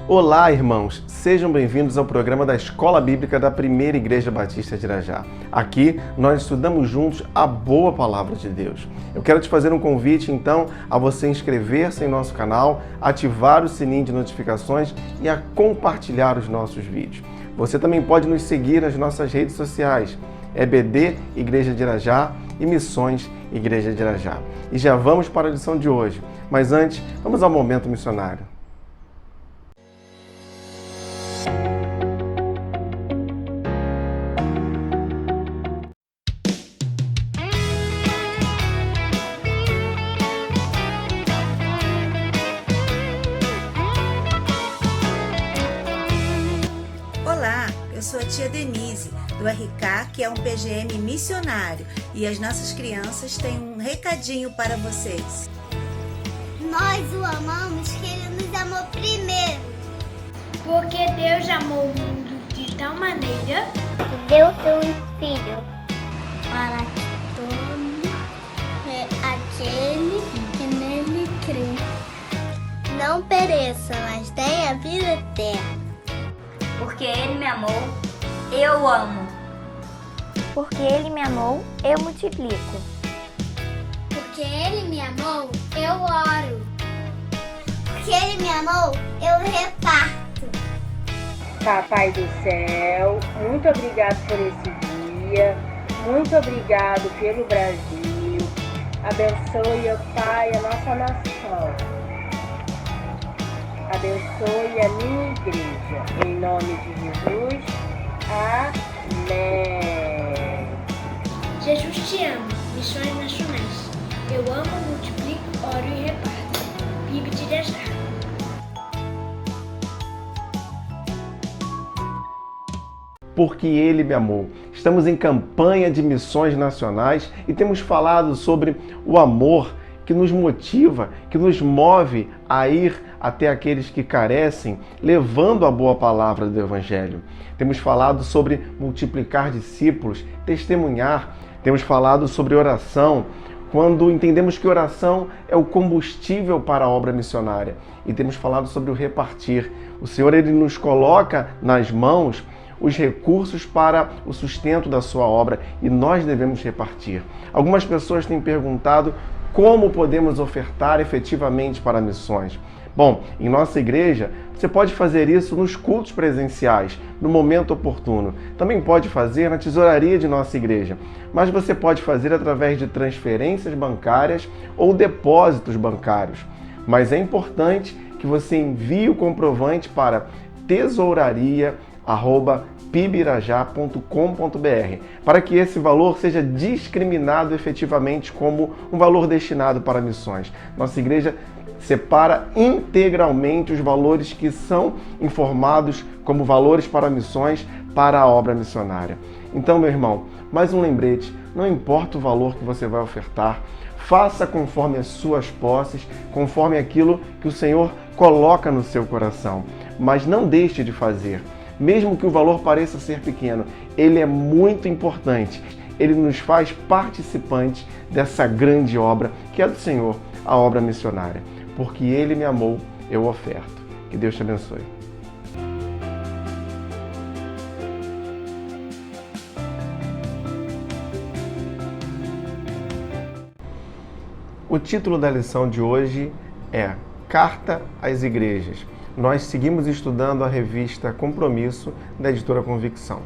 Olá, irmãos! Sejam bem-vindos ao programa da Escola Bíblica da Primeira Igreja Batista de Irajá. Aqui nós estudamos juntos a boa palavra de Deus. Eu quero te fazer um convite, então, a você inscrever-se em nosso canal, ativar o sininho de notificações e a compartilhar os nossos vídeos. Você também pode nos seguir nas nossas redes sociais, EBD Igreja de Irajá e Missões Igreja de Irajá. E já vamos para a lição de hoje, mas antes, vamos ao momento missionário. Olá, eu sou a tia Denise, do RK, que é um PGM missionário, e as nossas crianças têm um recadinho para vocês. Nós o amamos, que ele nos amou primeiro. Porque Deus amou o mundo de tal maneira Que deu seu filho para que todo aquele que nele crê não pereça, mas tenha vida eterna. Porque ele me amou, eu amo. Porque ele me amou, eu multiplico. Porque ele me amou, eu oro. Porque ele me amou, eu reparto. Papai do céu, muito obrigado por esse dia, muito obrigado pelo Brasil. Abençoe, ó Pai, a nossa nação. Abençoe a minha igreja, em nome de Jesus, amém. Jesus te ama, missões nacionais. Eu amo, multiplico, oro e reparto. Bíblia de Irajá. Porque ele me amou. Estamos em campanha de missões nacionais e temos falado sobre o amor que nos motiva, que nos move a ir até aqueles que carecem, levando a boa palavra do Evangelho. Temos falado sobre multiplicar discípulos, testemunhar. Temos falado sobre oração, quando entendemos que oração é o combustível para a obra missionária. E temos falado sobre o repartir. O Senhor, Ele nos coloca nas mãos os recursos para o sustento da sua obra e nós devemos repartir. Algumas pessoas têm perguntado como podemos ofertar efetivamente para missões. Bom, em nossa igreja, você pode fazer isso nos cultos presenciais, no momento oportuno. Também pode fazer na tesouraria de nossa igreja, mas você pode fazer através de transferências bancárias ou depósitos bancários. Mas é importante que você envie o comprovante para tesouraria@pibirajá.com.br, para que esse valor seja discriminado efetivamente como um valor destinado para missões. Nossa igreja separa integralmente os valores que são informados como valores para missões para a obra missionária. Então, meu irmão, mais um lembrete, não importa o valor que você vai ofertar, faça conforme as suas posses, conforme aquilo que o Senhor coloca no seu coração, mas não deixe de fazer. Mesmo que o valor pareça ser pequeno, ele é muito importante. Ele nos faz participantes dessa grande obra que é do Senhor, a obra missionária. Porque ele me amou, eu oferto. Que Deus te abençoe. O título da lição de hoje é Carta às Igrejas. Nós seguimos estudando a revista Compromisso, da editora Convicção.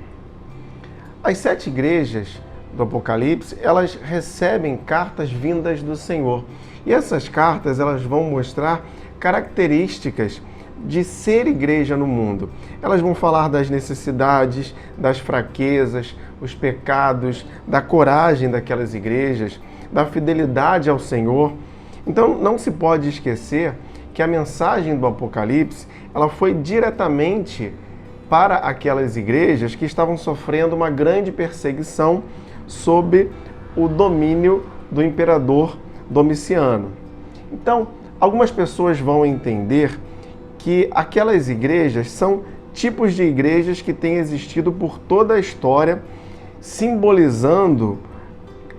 As 7 igrejas do Apocalipse, elas recebem cartas vindas do Senhor. E essas cartas, elas vão mostrar características de ser igreja no mundo. Elas vão falar das necessidades, das fraquezas, os pecados, da coragem daquelas igrejas, da fidelidade ao Senhor. Então, não se pode esquecer que a mensagem do Apocalipse, ela foi diretamente para aquelas igrejas que estavam sofrendo uma grande perseguição sob o domínio do imperador Domiciano. Então, algumas pessoas vão entender que aquelas igrejas são tipos de igrejas que têm existido por toda a história, simbolizando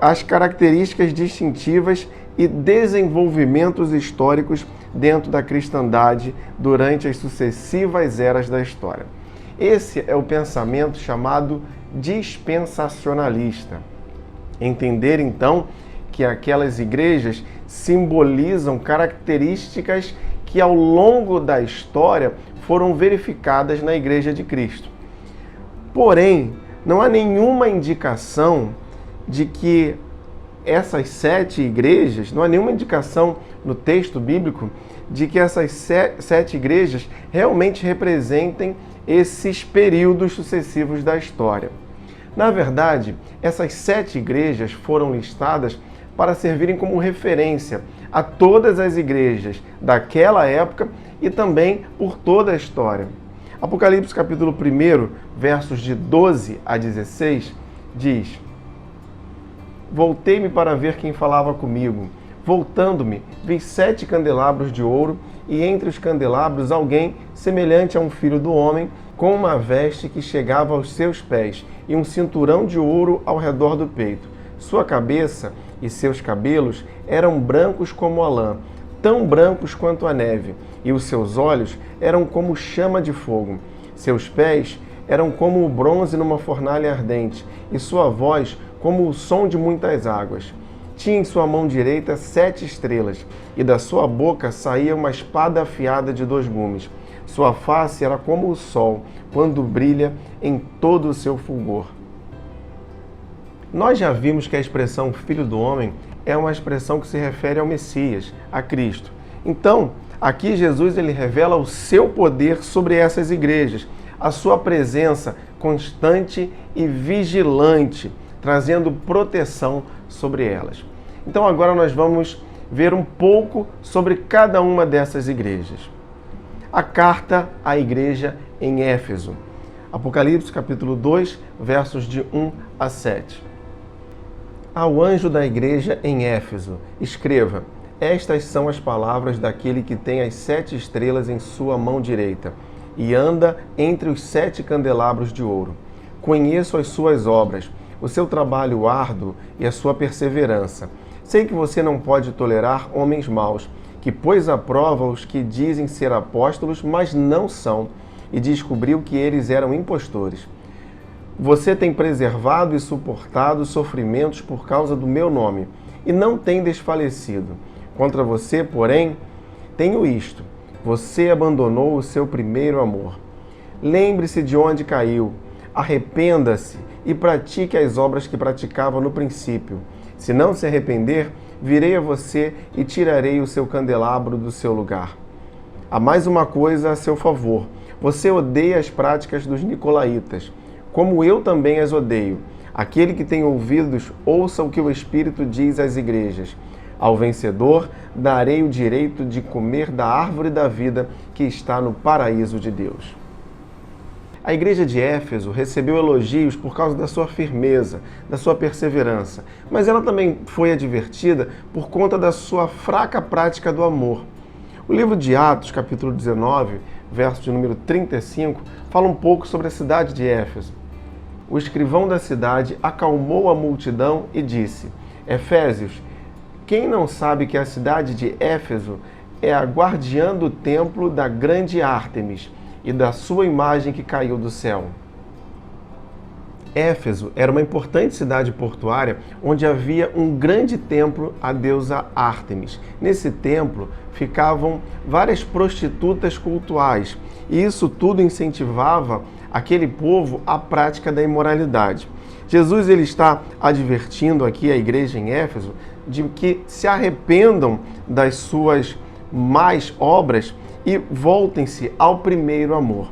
as características distintivas e desenvolvimentos históricos dentro da cristandade durante as sucessivas eras da história. Esse é o pensamento chamado dispensacionalista. Entender, então, que aquelas igrejas simbolizam características que ao longo da história foram verificadas na Igreja de Cristo. Porém, não há nenhuma indicação de que essas 7 igrejas, não há nenhuma indicação no texto bíblico de que essas 7 igrejas realmente representem esses períodos sucessivos da história. Na verdade, essas 7 igrejas foram listadas para servirem como referência a todas as igrejas daquela época e também por toda a história. Apocalipse capítulo 1, versos de 12 a 16, diz: Voltei-me para ver quem falava comigo. Voltando-me, vi 7 candelabros de ouro, e entre os candelabros alguém semelhante a um filho do homem, com uma veste que chegava aos seus pés, e um cinturão de ouro ao redor do peito. Sua cabeça e seus cabelos eram brancos como a lã, tão brancos quanto a neve, e os seus olhos eram como chama de fogo. Seus pés eram como o bronze numa fornalha ardente, e sua voz como o som de muitas águas. Tinha em sua mão direita 7 estrelas, e da sua boca saía uma espada afiada de 2 gumes. Sua face era como o sol, quando brilha em todo o seu fulgor. Nós já vimos que a expressão Filho do Homem é uma expressão que se refere ao Messias, a Cristo. Então, aqui Jesus ele revela o seu poder sobre essas igrejas, a sua presença constante e vigilante, trazendo proteção sobre elas. Então agora nós vamos ver um pouco sobre cada uma dessas igrejas. A carta à igreja em Éfeso. Apocalipse capítulo 2, versos de 1 a 7. Ao anjo da igreja em Éfeso, escreva: Estas são as palavras daquele que tem as 7 estrelas em sua mão direita e anda entre os 7 candelabros de ouro. Conheço as suas obras, o seu trabalho árduo e a sua perseverança. Sei que você não pode tolerar homens maus, que pôs à prova os que dizem ser apóstolos, mas não são, e descobriu que eles eram impostores. Você tem preservado e suportado sofrimentos por causa do meu nome, e não tem desfalecido. Contra você, porém, tenho isto: você abandonou o seu primeiro amor. Lembre-se de onde caiu, arrependa-se e pratique as obras que praticava no princípio. Se não se arrepender, virei a você e tirarei o seu candelabro do seu lugar. Há mais uma coisa a seu favor. Você odeia as práticas dos nicolaítas, como eu também as odeio. Aquele que tem ouvidos, ouça o que o Espírito diz às igrejas. Ao vencedor, darei o direito de comer da árvore da vida que está no paraíso de Deus. A igreja de Éfeso recebeu elogios por causa da sua firmeza, da sua perseverança, mas ela também foi advertida por conta da sua fraca prática do amor. O livro de Atos, capítulo 19, verso de número 35, fala um pouco sobre a cidade de Éfeso. O escrivão da cidade acalmou a multidão e disse: Efésios, quem não sabe que a cidade de Éfeso é a guardiã do templo da grande Ártemis e da sua imagem que caiu do céu? Éfeso era uma importante cidade portuária onde havia um grande templo à deusa Ártemis. Nesse templo ficavam várias prostitutas cultuais, e isso tudo incentivava aquele povo à prática da imoralidade. Jesus ele está advertindo aqui a igreja em Éfeso de que se arrependam das suas más obras e voltem-se ao primeiro amor.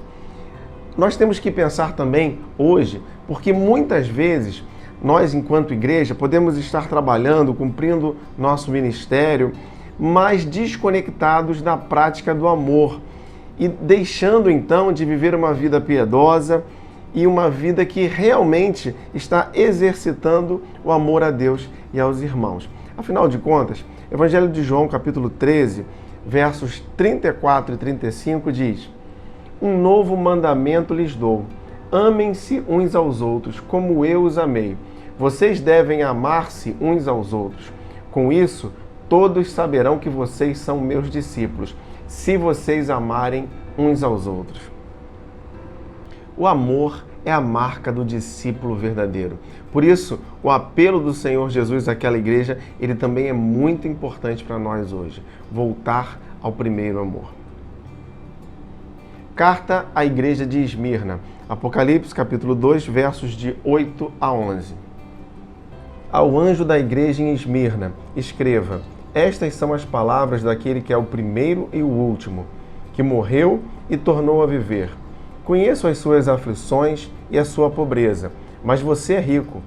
Nós temos que pensar também hoje, porque muitas vezes nós, enquanto igreja, podemos estar trabalhando, cumprindo nosso ministério, mas desconectados da prática do amor e deixando então de viver uma vida piedosa e uma vida que realmente está exercitando o amor a Deus e aos irmãos. Afinal de contas, Evangelho de João, capítulo 13, versos 34 e 35 diz: Um novo mandamento lhes dou: amem-se uns aos outros, como eu os amei. Vocês devem amar-se uns aos outros. Com isso, todos saberão que vocês são meus discípulos, se vocês amarem uns aos outros. O amor é a marca do discípulo verdadeiro. Por isso, o apelo do Senhor Jesus àquela igreja, ele também é muito importante para nós hoje. Voltar ao primeiro amor. Carta à igreja de Esmirna. Apocalipse, capítulo 2, versos de 8 a 11. Ao anjo da igreja em Esmirna, escreva: estas são as palavras daquele que é o primeiro e o último, que morreu e tornou a viver. Conheço as suas aflições e a sua pobreza, mas você é rico.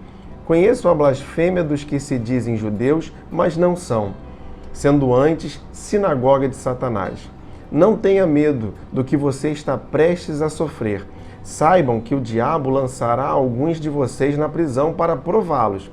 Conheço a blasfêmia dos que se dizem judeus, mas não são, sendo antes sinagoga de Satanás. Não tenha medo do que você está prestes a sofrer. Saibam que o diabo lançará alguns de vocês na prisão para prová-los,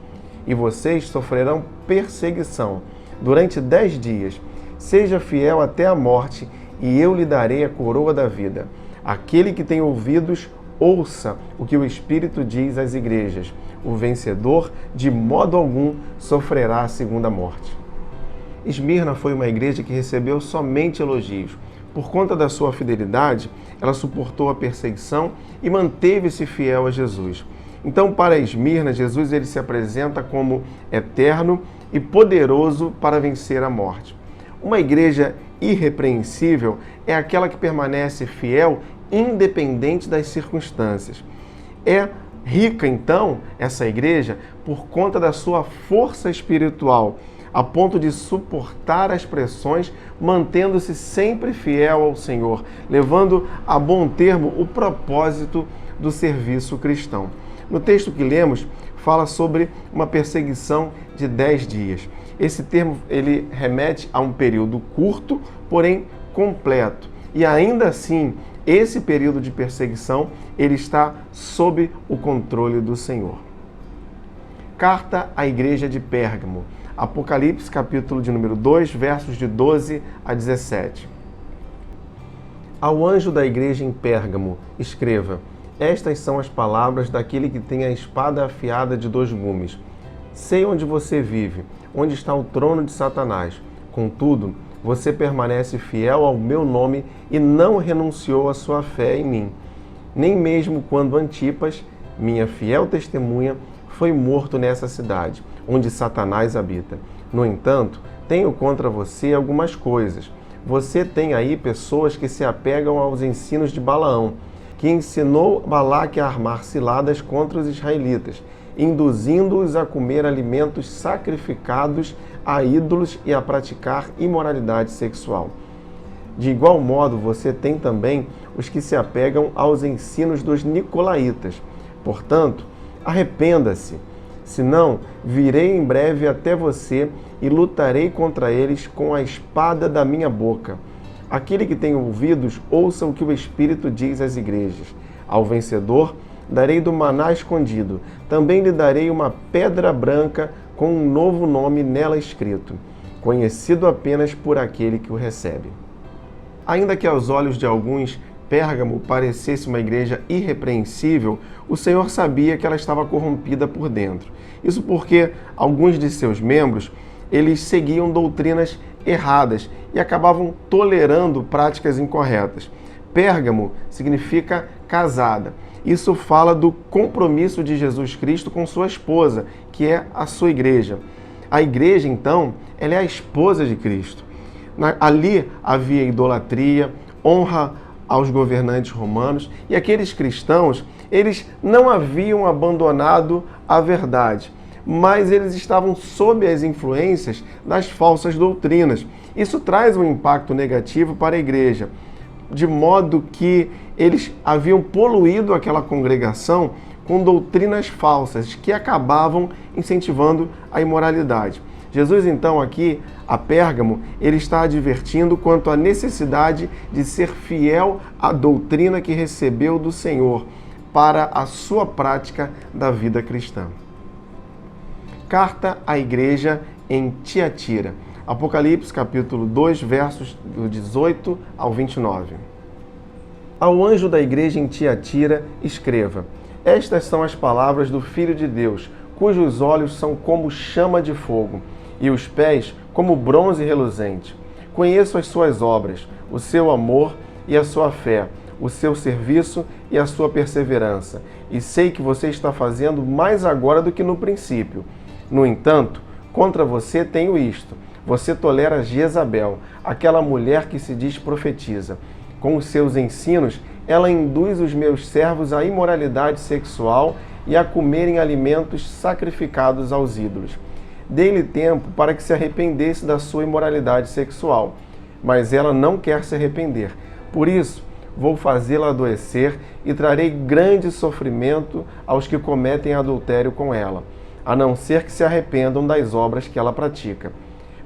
e vocês sofrerão perseguição durante 10 dias. Seja fiel até a morte, e eu lhe darei a coroa da vida. Aquele que tem ouvidos, ouça o que o Espírito diz às igrejas. O vencedor, de modo algum, sofrerá a segunda morte. Esmirna foi uma igreja que recebeu somente elogios. Por conta da sua fidelidade, ela suportou a perseguição e manteve-se fiel a Jesus. Então, para Esmirna, Jesus ele se apresenta como eterno e poderoso para vencer a morte. Uma igreja irrepreensível é aquela que permanece fiel independente das circunstâncias. É rica, então, essa igreja por conta da sua força espiritual, a ponto de suportar as pressões, mantendo-se sempre fiel ao Senhor, levando a bom termo o propósito do serviço cristão. No texto que lemos, fala sobre uma perseguição de 10 dias. Esse termo ele remete a um período curto, porém completo. E ainda assim, esse período de perseguição, ele está sob o controle do Senhor. Carta à igreja de Pérgamo. Apocalipse, capítulo de número 2, versos de 12 a 17. Ao anjo da igreja em Pérgamo, escreva: estas são as palavras daquele que tem a espada afiada de 2 gumes. Sei onde você vive, onde está o trono de Satanás. Contudo, você permanece fiel ao meu nome e não renunciou à sua fé em mim. Nem mesmo quando Antipas, minha fiel testemunha, foi morto nessa cidade, onde Satanás habita. No entanto, tenho contra você algumas coisas. Você tem aí pessoas que se apegam aos ensinos de Balaão, que ensinou Balaque a armar ciladas contra os israelitas, induzindo-os a comer alimentos sacrificados a ídolos e a praticar imoralidade sexual. De igual modo, você tem também os que se apegam aos ensinos dos nicolaítas. Portanto, arrependa-se, senão virei em breve até você e lutarei contra eles com a espada da minha boca. Aquele que tem ouvidos, ouça o que o Espírito diz às igrejas. Ao vencedor, darei do maná escondido. Também lhe darei uma pedra branca com um novo nome nela escrito, conhecido apenas por aquele que o recebe. Ainda que aos olhos de alguns Pérgamo parecesse uma igreja irrepreensível, o Senhor sabia que ela estava corrompida por dentro. Isso porque alguns de seus membros, eles seguiam doutrinas erradas e acabavam tolerando práticas incorretas. Pérgamo significa casada. Isso fala do compromisso de Jesus Cristo com sua esposa, que é a sua igreja. A igreja, então, ela é a esposa de Cristo. Ali havia idolatria, honra aos governantes romanos, e aqueles cristãos, eles não haviam abandonado a verdade, mas eles estavam sob as influências das falsas doutrinas. Isso traz um impacto negativo para a igreja, de modo que eles haviam poluído aquela congregação com doutrinas falsas que acabavam incentivando a imoralidade. Jesus, então, aqui, a Pérgamo, ele está advertindo quanto à necessidade de ser fiel à doutrina que recebeu do Senhor para a sua prática da vida cristã. Carta à igreja em Tiatira. Apocalipse, capítulo 2, versos do 18 ao 29. Ao anjo da igreja em Tiatira, escreva: estas são as palavras do Filho de Deus, cujos olhos são como chama de fogo, e os pés como bronze reluzente. Conheço as suas obras, o seu amor e a sua fé, o seu serviço e a sua perseverança, e sei que você está fazendo mais agora do que no princípio. No entanto, contra você tenho isto: você tolera Jezabel, aquela mulher que se diz profetiza. Com os seus ensinos, ela induz os meus servos à imoralidade sexual e a comerem alimentos sacrificados aos ídolos. Dei-lhe tempo para que se arrependesse da sua imoralidade sexual, mas ela não quer se arrepender. Por isso, vou fazê-la adoecer e trarei grande sofrimento aos que cometem adultério com ela, a não ser que se arrependam das obras que ela pratica.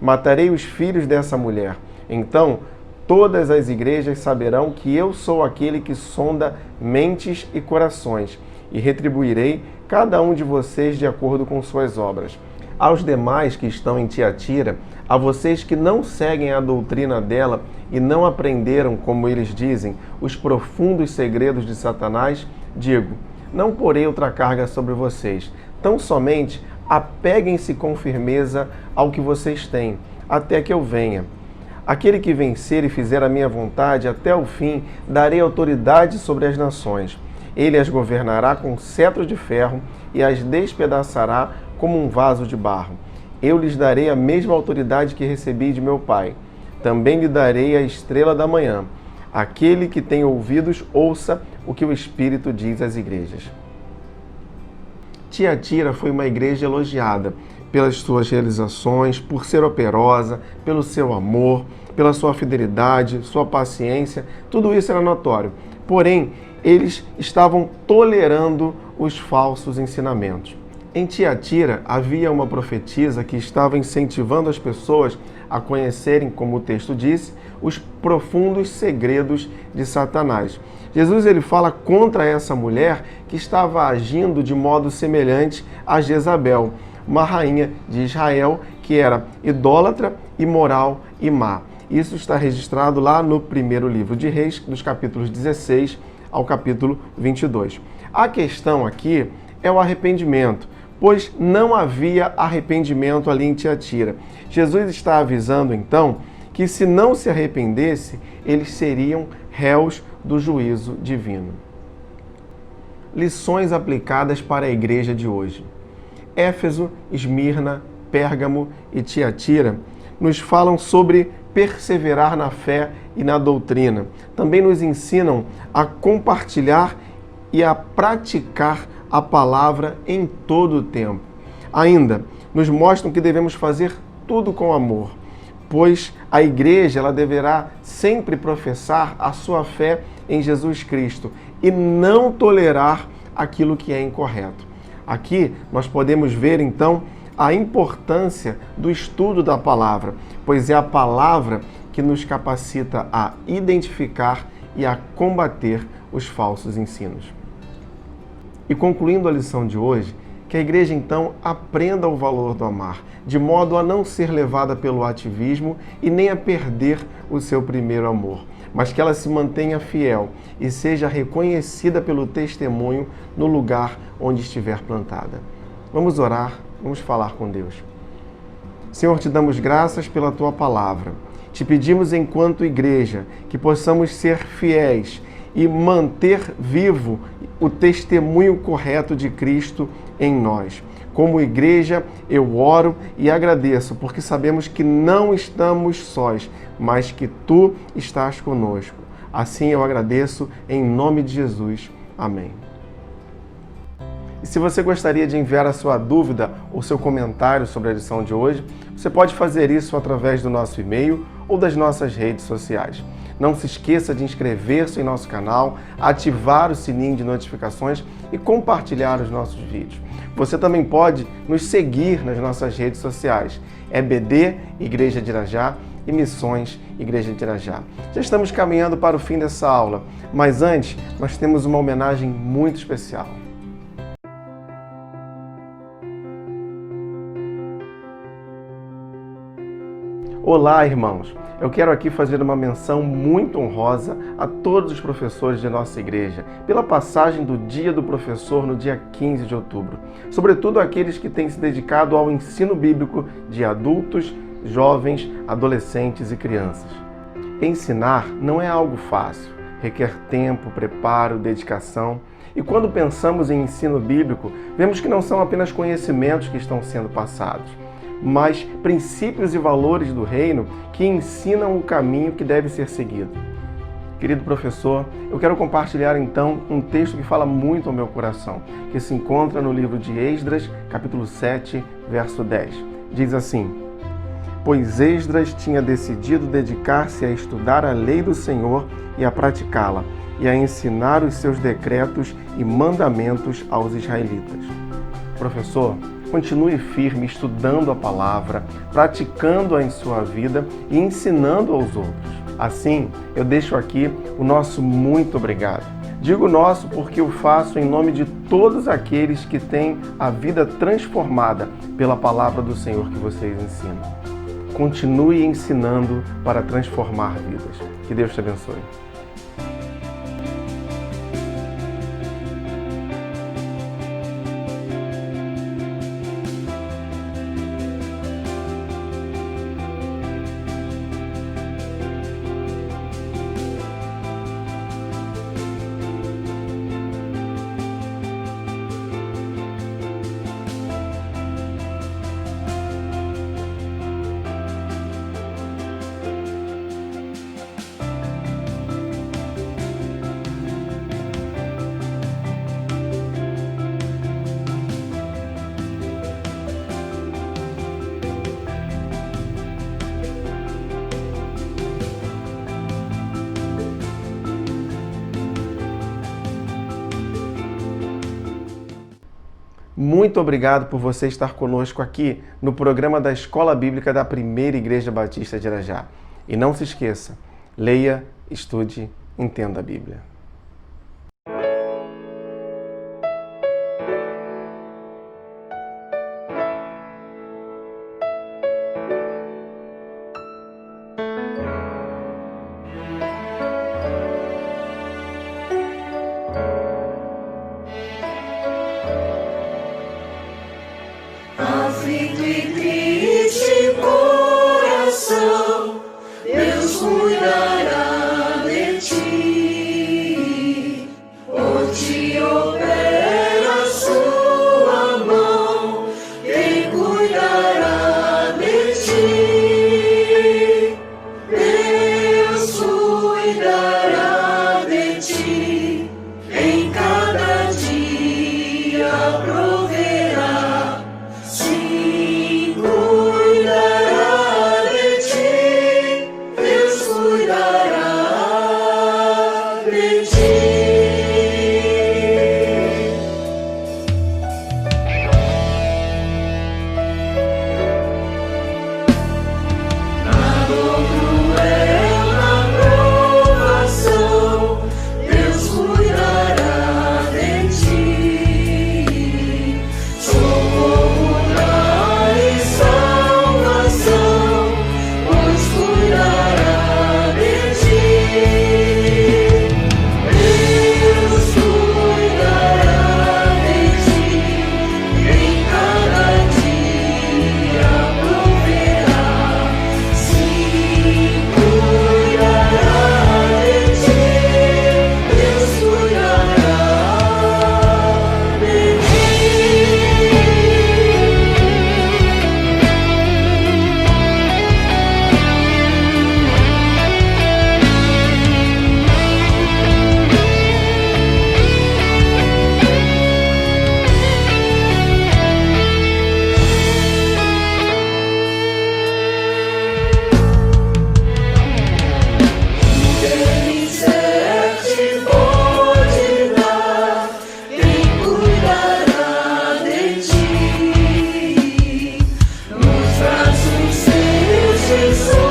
Matarei os filhos dessa mulher. Então, todas as igrejas saberão que eu sou aquele que sonda mentes e corações, e retribuirei cada um de vocês de acordo com suas obras. Aos demais que estão em Tiatira, a vocês que não seguem a doutrina dela e não aprenderam, como eles dizem, os profundos segredos de Satanás, digo: não porei outra carga sobre vocês. Tão somente apeguem-se com firmeza ao que vocês têm, até que eu venha. Aquele que vencer e fizer a minha vontade até o fim, darei autoridade sobre as nações. Ele as governará com cetro de ferro e as despedaçará como um vaso de barro. Eu lhes darei a mesma autoridade que recebi de meu Pai. Também lhe darei a estrela da manhã. Aquele que tem ouvidos, ouça o que o Espírito diz às igrejas. Tiatira foi uma igreja elogiada pelas suas realizações, por ser operosa, pelo seu amor, pela sua fidelidade, sua paciência. Tudo isso era notório. Porém, eles estavam tolerando os falsos ensinamentos. Em Tiatira havia uma profetisa que estava incentivando as pessoas a conhecerem, como o texto disse, os profundos segredos de Satanás. Jesus ele fala contra essa mulher que estava agindo de modo semelhante a Jezabel, uma rainha de Israel que era idólatra, imoral e má. Isso está registrado lá no primeiro livro de Reis, dos capítulos 16 ao capítulo 22. A questão aqui é o arrependimento, pois não havia arrependimento ali em Tiatira. Jesus está avisando, então, que se não se arrependesse, eles seriam réus do juízo divino. Lições aplicadas para a igreja de hoje. Éfeso, Esmirna, Pérgamo e Tiatira nos falam sobre perseverar na fé e na doutrina. Também nos ensinam a compartilhar e a praticar a palavra em todo o tempo. Ainda nos mostram que devemos fazer tudo com amor, pois a igreja ela deverá sempre professar a sua fé em Jesus Cristo e não tolerar aquilo que é incorreto. Aqui nós podemos ver então a importância do estudo da palavra, pois é a palavra que nos capacita a identificar e a combater os falsos ensinos. E concluindo a lição de hoje, que a igreja então aprenda o valor do amar, de modo a não ser levada pelo ativismo e nem a perder o seu primeiro amor, mas que ela se mantenha fiel e seja reconhecida pelo testemunho no lugar onde estiver plantada. Vamos orar, vamos falar com Deus. Senhor, te damos graças pela tua palavra. Te pedimos, enquanto igreja, que possamos ser fiéis e manter vivo o testemunho correto de Cristo em nós. Como igreja, eu oro e agradeço, porque sabemos que não estamos sós, mas que Tu estás conosco. Assim eu agradeço em nome de Jesus. Amém. E se você gostaria de enviar a sua dúvida ou seu comentário sobre a lição de hoje, você pode fazer isso através do nosso e-mail ou das nossas redes sociais. Não se esqueça de inscrever-se em nosso canal, ativar o sininho de notificações e compartilhar os nossos vídeos. Você também pode nos seguir nas nossas redes sociais, EBD, Igreja de Irajá, e Missões, Igreja de Irajá. Já estamos caminhando para o fim dessa aula, mas antes nós temos uma homenagem muito especial. Olá, irmãos! Eu quero aqui fazer uma menção muito honrosa a todos os professores de nossa igreja, pela passagem do Dia do Professor no dia 15 de outubro. Sobretudo aqueles que têm se dedicado ao ensino bíblico de adultos, jovens, adolescentes e crianças. Ensinar não é algo fácil, requer tempo, preparo, dedicação. E quando pensamos em ensino bíblico, vemos que não são apenas conhecimentos que estão sendo passados, mas princípios e valores do reino que ensinam o caminho que deve ser seguido. Querido professor, eu quero compartilhar então um texto que fala muito ao meu coração, que se encontra no livro de Esdras, capítulo 7, verso 10. Diz assim: Pois Esdras tinha decidido dedicar-se a estudar a lei do Senhor e a praticá-la, e a ensinar os seus decretos e mandamentos aos israelitas. Professor, continue firme estudando a palavra, praticando-a em sua vida e ensinando aos outros. Assim, eu deixo aqui o nosso muito obrigado. Digo nosso porque eu faço em nome de todos aqueles que têm a vida transformada pela palavra do Senhor que vocês ensinam. Continue ensinando para transformar vidas. Que Deus te abençoe. Muito obrigado por você estar conosco aqui no programa da Escola Bíblica da Primeira Igreja Batista de Irajá. E não se esqueça, leia, estude, entenda a Bíblia. Aflito e triste coração, Deus cuidará de ti. Onde houver a sua mão, quem cuidará de ti? Deus cuidará de ti, em cada dia proverá. Sim, cuidará de ti, Deus cuidará de ti. Na dor cruel, na provação, Deus cuidará de ti. Socorro e salvação, pois cuidará de ti. Deus cuidará de ti, em cada dia proverá. Sim, cuidará de ti, Deus cuidará de ti. Te pode dar, quem cuidará de ti. Nos braços seus, Jesus.